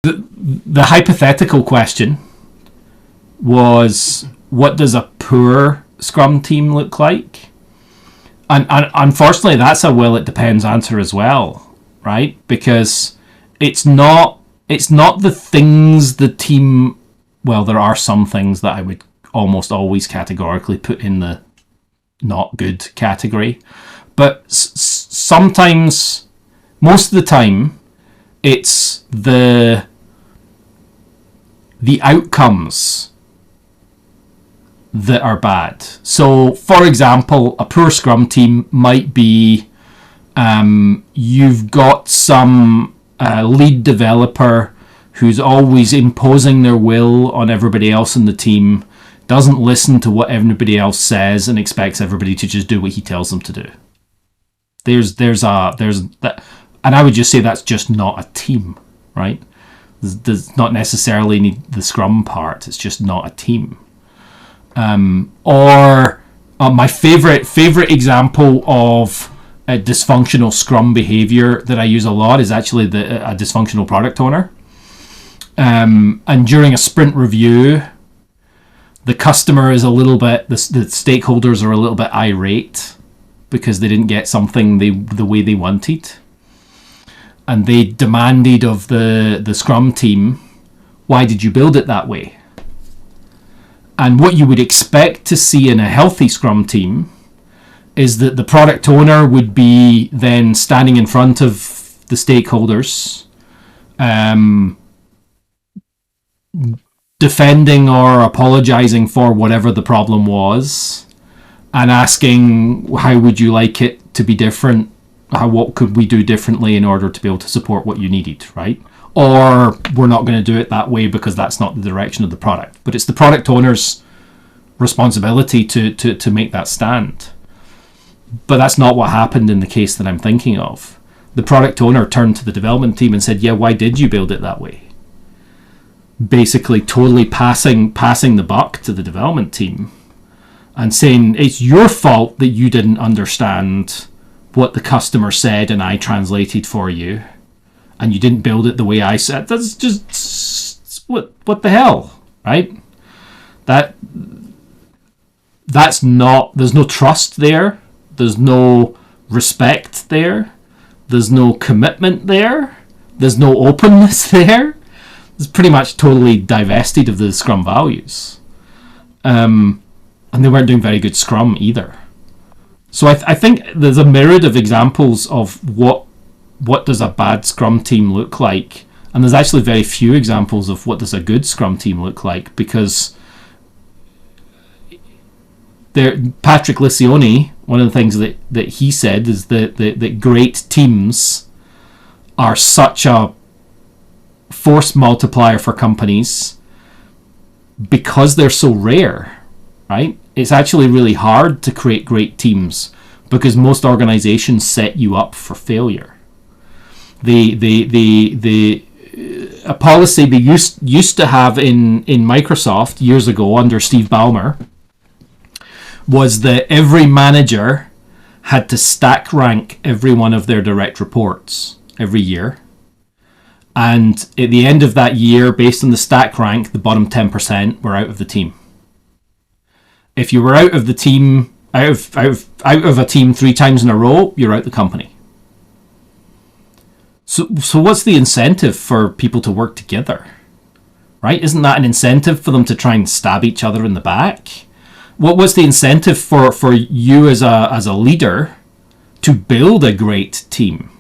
The hypothetical question was, what does a poor Scrum team look like? And unfortunately, that's a it depends answer as well, right? Because it's not the things the team. Well, there are some things that I would almost always categorically put in the not good category, but sometimes, most of the time, it's the outcomes that are bad. So, for example, a poor Scrum team might be you've got some lead developer who's always imposing their will on everybody else in the team, doesn't listen to what everybody else says, and expects everybody to just do what he tells them to do. There's that, and I would just say that's just not a team, right? There's not necessarily need the Scrum part. It's just not a team. Or my favorite example of a dysfunctional Scrum behavior that I use a lot is actually a dysfunctional product owner. And during a sprint review, the customer is a little bit, the stakeholders are a little bit irate because they didn't get something the way they wanted. And they demanded of the Scrum team, why did you build it that way? And what you would expect to see in a healthy Scrum team is that the product owner would be then standing in front of the stakeholders, defending or apologizing for whatever the problem was, and asking, how would you like it to be different? What could we do differently in order to be able to support what you needed, right? Or we're not going to do it that way because that's not the direction of the product. But it's the product owner's responsibility to make that stand. But that's not what happened in the case that I'm thinking of. The product owner turned to the development team and said, yeah, why did you build it that way? Basically totally passing the buck to the development team and saying, it's your fault that you didn't understand what the customer said and I translated for you, and you didn't build it the way I said. That's just what the hell, right? That's not, there's no trust there, there's no respect there, there's no commitment there, there's no openness there. It's pretty much totally divested of the Scrum values, and they weren't doing very good Scrum either. So I think there's a myriad of examples of what does a bad Scrum team look like, and there's actually very few examples of what does a good Scrum team look like, because Patrick Lencioni, one of the things that he said is that great teams are such a force multiplier for companies because they're so rare, right? It's actually really hard to create great teams because most organizations set you up for failure. A policy they used to have in Microsoft years ago under Steve Ballmer was that every manager had to stack rank every one of their direct reports every year. And at the end of that year, based on the stack rank, the bottom 10% were out of the team. If you were out of the team, out of a team 3 times in a row, you're out the company. So what's the incentive for people to work together? Right? Isn't that an incentive for them to try and stab each other in the back? What's the incentive for you as a leader to build a great team?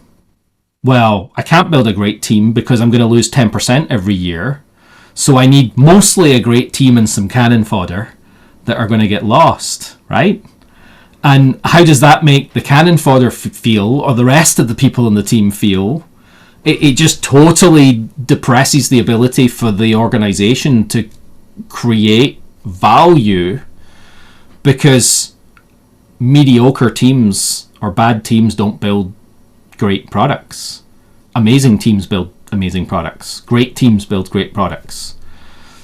Well, I can't build a great team because I'm going to lose 10% every year. So I need mostly a great team and some cannon fodder that are going to get lost, right? And how does that make the cannon fodder feel, or the rest of the people in the team feel? It just totally depresses the ability for the organization to create value, because mediocre teams or bad teams don't build great products. Amazing teams build amazing products. Great teams build great products.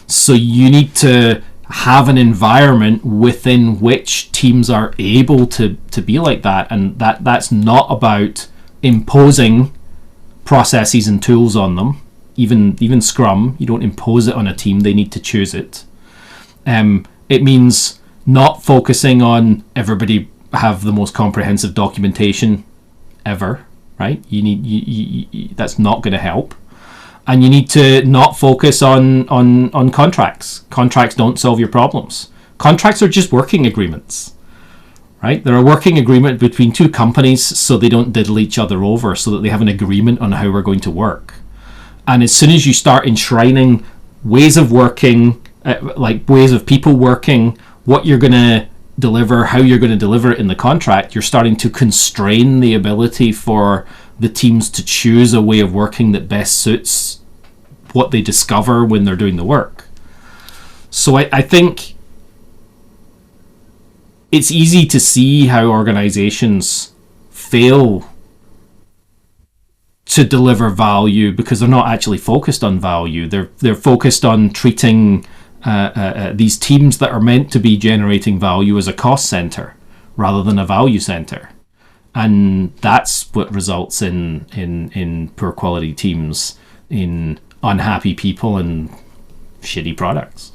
So you need to have an environment within which teams are able to be like that, and that's not about imposing processes and tools on them, even Scrum, you don't impose it on a team, they need to choose it. It means not focusing on everybody have the most comprehensive documentation ever, right? That's not going to help. And you need to not focus on contracts. Contracts don't solve your problems. Contracts are just working agreements, right? They're a working agreement between two companies so they don't diddle each other over, so that they have an agreement on how we're going to work. And as soon as you start enshrining ways of working, like ways of people working, what you're going to deliver, how you're going to deliver it in the contract, you're starting to constrain the ability for the teams to choose a way of working that best suits what they discover when they're doing the work. So I think it's easy to see how organizations fail to deliver value because they're not actually focused on value. They're focused on treating these teams that are meant to be generating value as a cost center rather than a value center. And that's what results in poor quality teams, in unhappy people and shitty products.